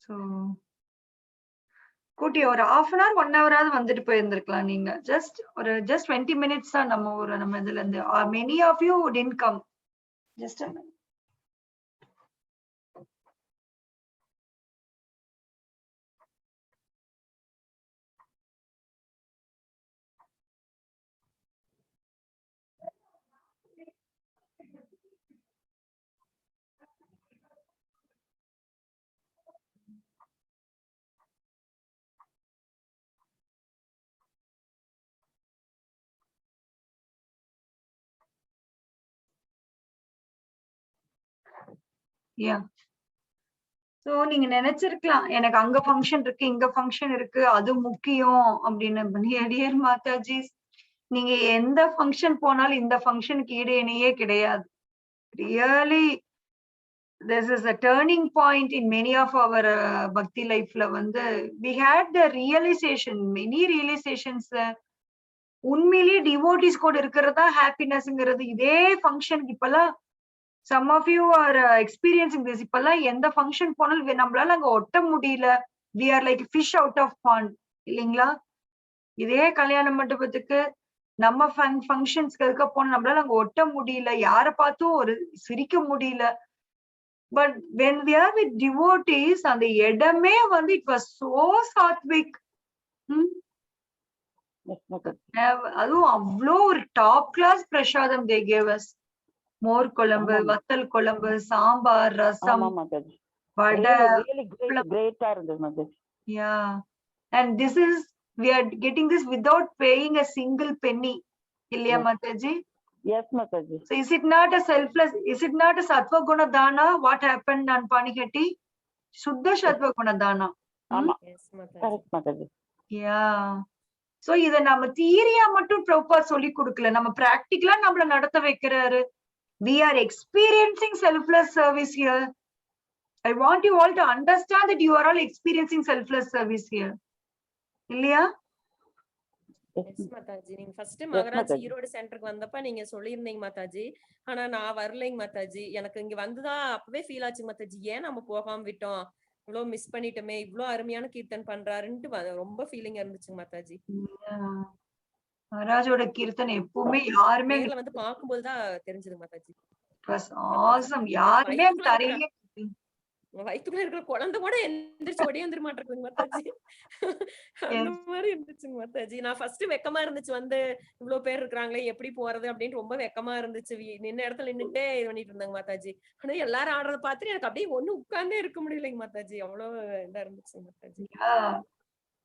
சோ கூட்டி ஒரு 1/2 hour 1 hour வந்துட்டு போயிருந்திருக்கலாம் நீங்க. ஜஸ்ட் 20 minutes தான் நம்ம ஊர் நம்ம இதுல இருந்து. Many of you didn't come. Just a minute. Yeah. So நீங்க நினைச்சிருக்கலாம் எனக்கு அங்க ஃபங்க்ஷன் இருக்கு இங்க ஃபங்க்ஷன் இருக்கு அது முக்கியம் அப்படின்னு. டியர் மாதாஜி, நீங்க எந்த ஃபங்க்ஷன் போனாலும் இந்த ஃபங்க்ஷனுக்கு ஈடு இணையே கிடையாது. Really this is a turning point in many of our bhakti life la வந்து we had the realization, many realizations. உண்மையிலேயே டிவோட்டிஸ் கூட இருக்கிறதா ஹாப்பினஸ்ங்கிறது. இதே ஃபங்க்ஷனுக்கு இப்பெல்லாம் some of you are experiencing this. இப்பெல்லாம் எந்த ஃபங்க்ஷன் போனாலும் நம்மளால அங்க ஒட்ட முடியல. we are like fish out of pond இல்லைங்களா? இதே கல்யாண மண்டபத்துக்கு நம்ம ஃபங்க்ஷன்ஸ்க்கு போன நம்மளால அங்க ஒட்ட முடியல, யார பார்த்தும் ஒரு சிரிக்க முடியல. But when we are with devotees, அந்த இடமே வந்து it was so sattvic. அதுவும் அவ்வளோ ஒரு டாப் கிளாஸ் பிரசாதம் they gave us. மோர் குழம்பு, வத்தல் குழம்பு, சாம்பார், ரசம், வடை. Yeah, and this is we are getting this without paying a single penny. இல்லையா Mataji? Yes, Mataji. So is it not a selfless, is it not a sattva guna dana? What happened on Panihati? Shuddha sattva guna dana. Yes, Correct, Mataji. Yeah. So இத நம்ம தியரியா மட்டும் ப்ராப்பரா சொல்லி கொடுக்கல, நம்ம பிராக்டிகலா நம்மள நடத்த வைக்கிறாரு. We are experiencing selfless service here. I want you all to understand that you are all experiencing selfless service here. இல்லையா? Yes, மாதாஜி. நீங்க ஃபர்ஸ்ட் மகராஜ் ஈரோடு சென்டருக்கு வந்தப்ப நீங்க சொல்லியிருந்தீங்க மாதாஜி. ஆனா நான் வரலைங்க மாதாஜி. எனக்கு இங்க வந்துதான் அப்பவே ஃபீல் ஆச்சு மாதாஜி, ஏன் நம்ம போகாம விட்டோம், இவ்வளவு மிஸ் பண்ணிட்டோமே, இவ்வளவு அருமையான கீர்த்தன் பண்றாருன்ட்டு ரொம்ப ஃபீலிங்கா இருந்துச்சுங்க மாதாஜி. மகாராஜோட கீர்த்தன் எப்பவுமே யாருமே நேர்ல வந்து பாக்கும்போதுதான் தெரிஞ்சது மாதாஜி. ஆசம். யாருமே தரையிலே வயிற்றுக்குள்ள இருக்கிற குழந்தை கூட எந்திரிச்சு ஓடியே வந்துட மாட்டேங்குது மாதாஜி. அந்த மாதிரி இருந்துச்சுங்க மாதாஜி. நான் ஃபர்ஸ்ட் வெக்கமா இருந்துச்சு, வந்து இவ்வளவு பேர் இருக்கிறாங்களே எப்படி போறது அப்படின்னு ரொம்ப வெக்கமா இருந்துச்சு. நின்ன இடத்துல நின்னுட்டே இது பண்ணிட்டு இருந்தாங்க மாதாஜி. ஆனா எல்லாரும் ஆடுறத பார்த்துட்டு எனக்கு அப்படியே ஒண்ணு உட்கார்ந்தே இருக்க முடியலைங்க மாதாஜி. அவ்வளவு இதா இருந்துச்சு மாதாஜி.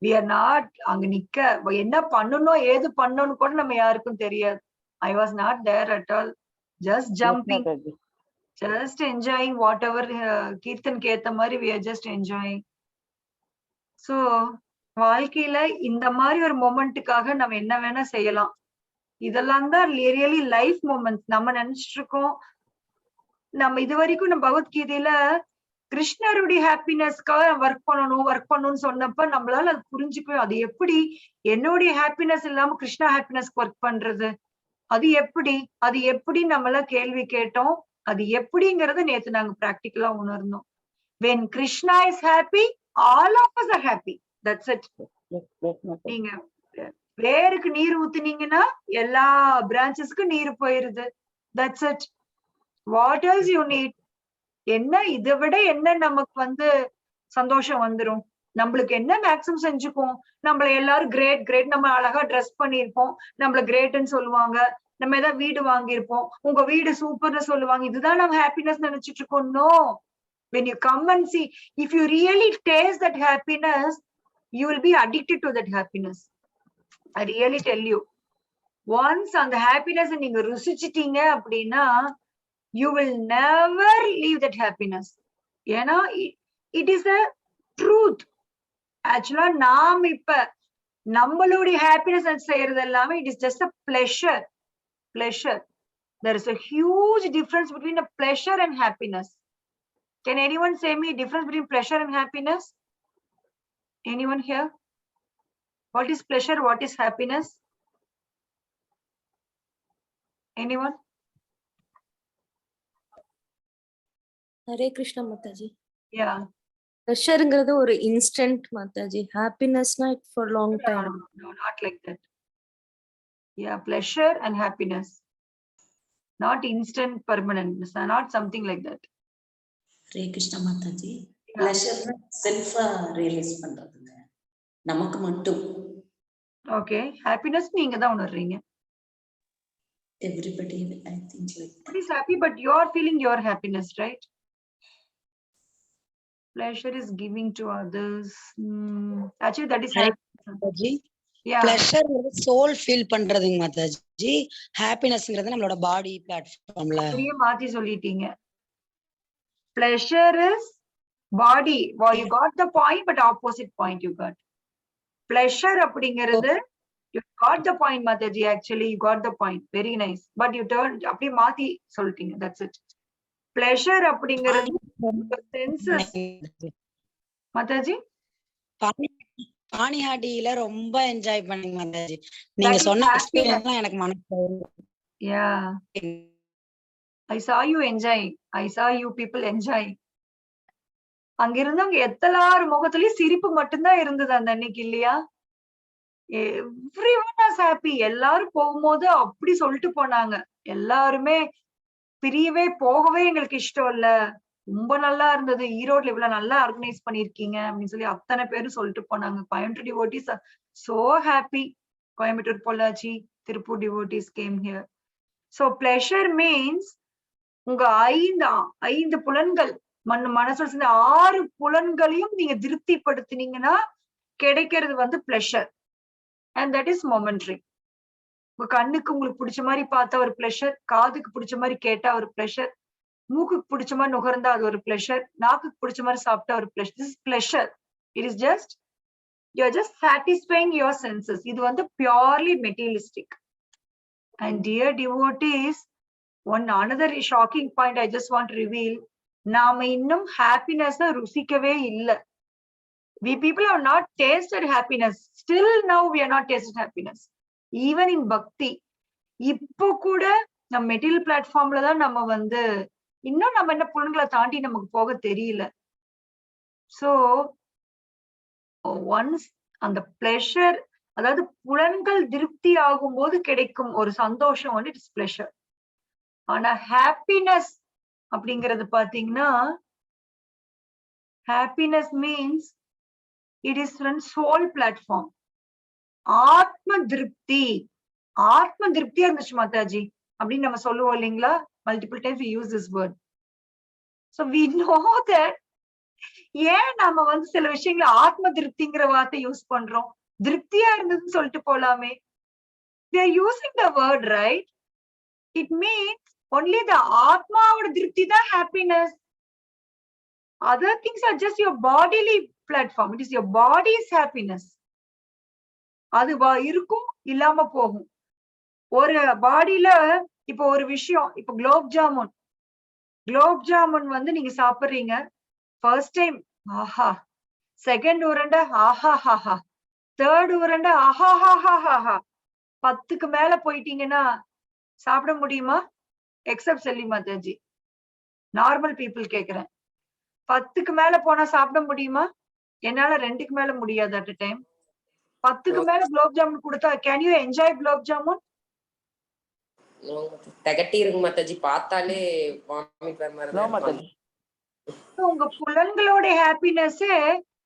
we are not அங்க நிக்க என்ன பண்ணணும் ஏது பண்ணணும்னு கூட நம்ம யாருக்கும் தெரியாது. I was not there at all, just jumping, just enjoying whatever kirtan கேத்த மாதிரி we are just enjoying. So வாழ்க்கையில இந்த மாதிரி ஒரு மொமெண்ட்டுக்காக நம்ம என்ன வேணா செய்யலாம். இதெல்லாம் தான் ரியலி லைஃப் மொமெண்ட்ஸ். நம்ம நினைச்சிட்டு இருக்கோம் நம்ம இது வரைக்கும் நம்ம பகவத்கீதையில கிருஷ்ணருடைய ஹாப்பினஸ்க்காக ஒர்க் பண்ணணும்னு சொன்னப்ப நம்மளால அது புரிஞ்சுக்கவே, அது எப்படி என்னுடைய ஹாப்பினஸ் இல்லாம கிருஷ்ணா ஹாப்பினஸ்க்கு ஒர்க் பண்றது, அது எப்படி நம்மள கேள்வி கேட்டோம். அது எப்படிங்கறத நேத்து நாங்க பிராக்டிகலா உணர்ந்தோம். when Krishna is happy, all of us are happy. That's it. நீங்க வேருக்கு நீர் ஊத்துனீங்கன்னா எல்லா பிரான்ச்சஸ்க்கு நீர் போயிருது. That's it. What else you need? என்ன இதை விட என்ன நமக்கு வந்து சந்தோஷம் வந்துரும்? நம்மளுக்கு என்ன மேக்ஸிமம் செஞ்சுப்போம். நம்மள எல்லாரும் கிரேட் நம்ம அழகா ட்ரெஸ் பண்ணிருப்போம், நம்மள கிரேட்னு சொல்லுவாங்க. நம்ம ஏதாவது வீடு வாங்கியிருப்போம், உங்க வீடு சூப்பர்னு சொல்லுவாங்க. இதுதான் நம்ம ஹாப்பினஸ் நினைச்சிட்டு இருக்கோம். No. When you come and see, if you really taste that happiness, you will be addicted to that happiness. I really tell you. Once அந்த happiness நீங்க ருசிச்சிட்டீங்க அப்படின்னா you will never leave that happiness. ஏன்னா it is a truth. Actually நாம் இப்ப நம்மளுடைய happiness செய்யறது எல்லாமே it is just a pleasure. There is a huge difference between a pleasure and happiness. Can anyone say me difference between pleasure and happiness? Anyone here? What is pleasure? What is happiness? Anyone? Hare Krishna Mataji. Yeah. ப்ரெஷர்ங்கிறது ஒரு instant Mataji. ஹாப்பினஸ்னா it for long time. No, not like that. Yeah, pleasure and happiness. Not instant permanent. Not something like that. Hare Krishna Mataji. Pleasure செல்ஃபா realise பண்றதுங்க நமக்கு மட்டும். Okay. Happiness நீங்க தான் உணர்றீங்க. Everybody, I think like that. Everybody is happy, but you are feeling your happiness, right? Pleasure is giving to others. Actually, that is happiness. Yeah. Pleasure soul feel பண்றதுங்க மாதாஜி. ஹாப்பினஸ்ங்கிறது நம்மளோட பாடி பிளாட்ஃபார்ம்ல. அப்படியே மாத்தி சொல்லிட்டீங்க. Pleasure is body. Well, you got the point, but opposite point you got. Pleasure அப்படிங்கிறது you got the point, Mataji. Actually, you got the point. Very nice. But you turned அப்படியே மாத்தி சொல்லிட்டீங்க. That's it. Pleasure அப்படிங்கிறது senses. Mataji? பானிஹாட்டில ரொம்ப enjoy பண்ணீங்க மாதாஜி. நீங்க சொன்ன experience எனக்கு மனசுல. Yeah. I saw you enjoying. I saw you people enjoying. அங்க இருந்தவங்க எல்லாரும் முகத்துலயும் சிரிப்பு மட்டும்தான் இருந்தது அந்த அன்னைக்கு இல்லையா? Everyone was happy. எல்லாரும் போகும்போது அப்படி சொல்லிட்டு போனாங்க. எல்லாருமே பிரியவே போகவே எங்களுக்கு இஷ்டம் இல்ல, ரொம்ப நல்லா இருந்தது, ஈரோட்ல இவ்வளவு நல்லா ஆர்கனைஸ் பண்ணிருக்கீங்க அப்படின்னு சொல்லி அத்தனை பேரும் சொல்லிட்டு போனாங்க. Coimbatore devotees are so happy. Coimbatore, Pollachi, Tiruppur devotees came here. So pleasure means உங்க ஐந்து புலன்கள் மனசுல சேர்ந்த 6 புலன்களையும் நீங்க திருப்திப்படுத்தினீங்கன்னா கிடைக்கிறது வந்து pleasure. And that is momentary. உங்க கண்ணுக்கு உங்களுக்கு பிடிச்ச மாதிரி பார்த்தா ஒரு pleasure, காதுக்கு பிடிச்ச மாதிரி கேட்டா ஒரு pleasure, மூக்குக்கு பிடிச்ச மாதிரி நுகர்ந்தா அது ஒரு pleasure, நாக்குக்கு பிடிச்ச மாதிரி சாப்பிட்டா ஒரு pleasure. This is pleasure. It is just, you are just satisfying your senses. இது வந்து purely materialistic. And dear devotees, another shocking point I just want to reveal. நாம இன்னும் happiness ருசிக்கவே இல்லை. We people have not tasted happiness. Still now we are not tasted happiness. Even in bhakti. இப்போ கூட நம்ம material பிளாட்ஃபார்ம்ல தான் நம்ம வந்து இன்னும் நம்ம என்ன புலன்களை தாண்டி நமக்கு போக தெரியல. So once அந்த pleasure, அதாவது புலன்கள் திருப்தி ஆகும்போது கிடைக்கும் ஒரு சந்தோஷம் வந்து இட்ஸ் pleasure. ஆனா ஹாப்பினஸ் அப்படிங்கிறது பாத்தீங்கன்னா, happiness means it is from soul platform. ஆத்ம திருப்தி. ஆத்ம திருப்தியா இருந்துச்சு மாதாஜி அப்படின்னு நம்ம சொல்லுவோம் இல்லைங்களா? Multiple times we use this word. So we know that ஏன் நம்ம வந்து சில விஷயங்கள ஆத்ம திருப்திங்கிற வார்த்தை யூஸ் பண்றோம்? திருப்தியா இருந்ததுன்னு சொல்லிட்டு போலாமே. We are using the word, right? It means only the ஆத்மாவோட திருப்தி தான் happiness. Other things are just your bodily platform. It is your body's happiness. அது இருக்கும், இல்லாம போகும். ஒரு பாடியில இப்போ ஒரு விஷயம், இப்போ குலோப் ஜாமுன் வந்து நீங்க சாப்பிடுறீங்க. ஃபர்ஸ்ட் டைம் ஆஹா, செகண்ட் உருண்டை ஆஹா ஹாஹா, தேர்ட் உருண்டை ஆஹா ஹாஹா ஹாஹா, 10க்கு மேல போயிட்டீங்கன்னா சாப்பிட முடியுமா? Accept Selli Mataji, normal people கேக்குறேன். 10க்கு மேல போனா சாப்பிட முடியுமா? என்னால 2க்கு மேல முடியாது அட் டைம். 10க்கு மேல குலோப் ஜாமுன் கொடுத்தா can you enjoy gulab jamun? தகட்டி இருக்கு மாதாஜி, பார்த்தாலே வாமிட் வர மாதிரி. உங்க புலன்களோட ஹாப்பினஸ்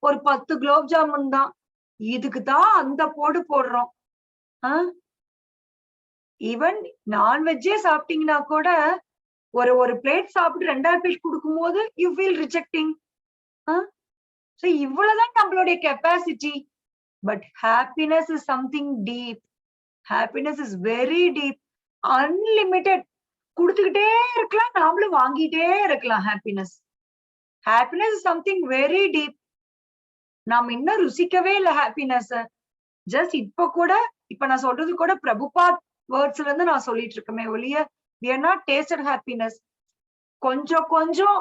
ஒரு 10 குலோப் ஜாமுன் தான். இதுக்கு தான் அந்த போடுறோம். ஈவன் நான்வெஜ்ஜே சாப்பிட்டீங்கன்னா கூட ஒரு பிளேட் சாப்பிட்டு 2வது பிளேட் கொடுக்கும் போது யூ ஃபீல் ரிஜெக்டிங். சோ இவ்வளவுதான் நம்மளுடைய capacity. But happiness is something deep. Happiness is very deep, unlimited. கொடுத்துக்கிட்டே இருக்கலாம், நாமளும் வாங்கிட்டே இருக்கலாம். Happiness is something very deep. நாம இன்னும் ருசிக்கவே இல்லை ஹாப்பினஸ். ஜஸ்ட் இப்ப நான் சொல்றது கூட பிரபுபாத் வேர்ட்ஸ்ல இருந்து நான் சொல்லிட்டு இருக்கமே ஒழிய we are not tasted happiness. கொஞ்சம்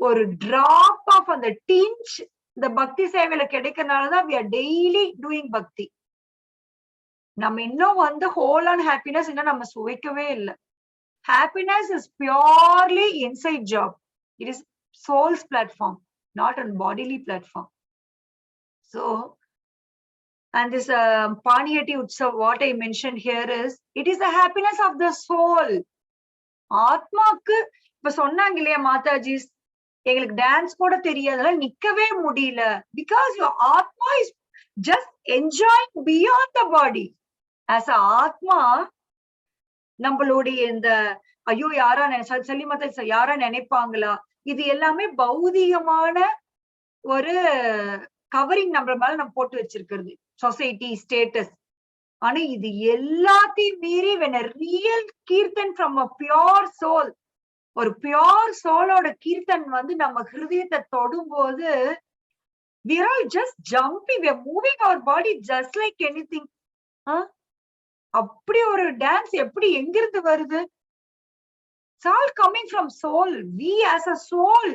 ஒரு drop of அந்த tinge இந்த பக்தி சேவையில கிடைக்கிறதுனாலதான் we are daily doing பக்தி. நம்ம இன்னும் வந்து whole on happiness இன்னும் நம்ம சுவைக்கவே இல்லை. Happiness is purely inside job. It is soul's platform, not on bodily platform. So, and this Paniyati Utsav, what I mentioned here is, it is the happiness of the soul. ஆத்மாக்கு இப்ப சொன்னாங்க இல்லையா மாதாஜி, எங்களுக்கு dance கூட தெரியாதுல, நிக்கவே முடியல. Because your ஆத்மா is just enjoying beyond the body. As a ஆத்மா நம்மளுடைய இந்த ஐயோ யாரா சலிமத்தை யாரா நினைப்பாங்களா, இது எல்லாமே பௌதிகமான ஒரு கவரிங் நம்ம மேல நம்ம போட்டு வச்சிருக்கிறது, சொசைட்டி ஸ்டேட்டஸ். ஆனா இது எல்லாத்தையும் மீறி when a real kirtan from a pure soul, ஒரு பியோர் சோலோட கீர்த்தன் வந்து நம்ம ஹிருதயத்தை தொடும்போது we are all just jumping, we are moving our body just like anything. அப்படி ஒரு டான்ஸ் எப்படி எங்கிருந்து வருது? It's all coming from soul. We as a soul,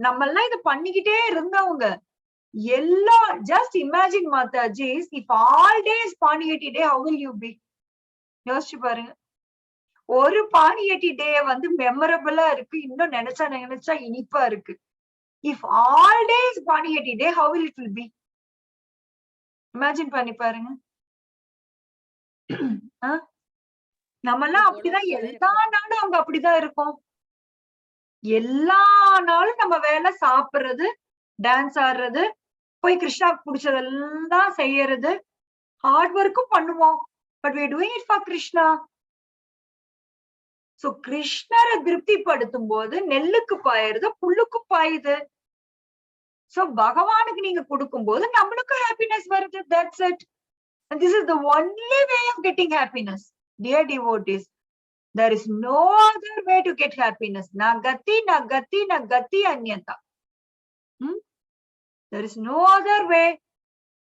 நம்ம எல்லாம் இது பண்ணிக்கிட்டே இருந்தவங்க எல்லாம். Just imagine Mataji, if all days Paniyati day, how will you be? யோசிச்சு பாருங்க. ஒரு பானியட்டி டே வந்து மெமரபிளா இருக்கு, இன்னும் நினைச்சா இனிப்பா இருக்கு. If all days Paniyati day, how will it will be? Imagine பண்ணி பாருங்க. நம்ம எல்லாம் அப்படிதான் எல்லா நாளும் அங்க அப்படிதான் இருக்கும். எல்லா நாளும் நம்ம வேலை சாப்பிடுறது, டான்ஸ் ஆடுறது, போய் கிருஷ்ணாவுக்கு பிடிச்சதெல்லாம் செய்யறது, ஹார்ட் ஒர்க்கும் பண்ணுவோம். But we are doing it for Krishna. So கிருஷ்ணரை திருப்திப்படுத்தும் போது நெல்லுக்கு பாயுறது, புல்லுக்கு பாயுது. சோ பகவானுக்கு நீங்க கொடுக்கும் போது நம்மளுக்கும் ஹாப்பினஸ் வருது. That's it. And this is the only way of getting happiness, dear devotees. There is no other way to get happiness. Na gati anyata. There is no other way.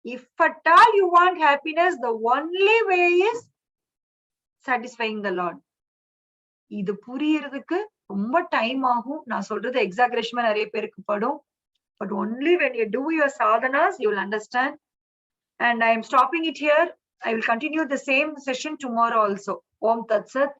If at all you want happiness, the only way is satisfying the Lord. இது புரியறதுக்கு ரொம்ப time ஆகும். நான் சொல்றது எக்ஸாகரேஷனா நிறைய பேருக்கு படும். But only when you do your sadhanas, you will understand. And I am stopping it here. I will continue the same session tomorrow also. Om Tat Sat.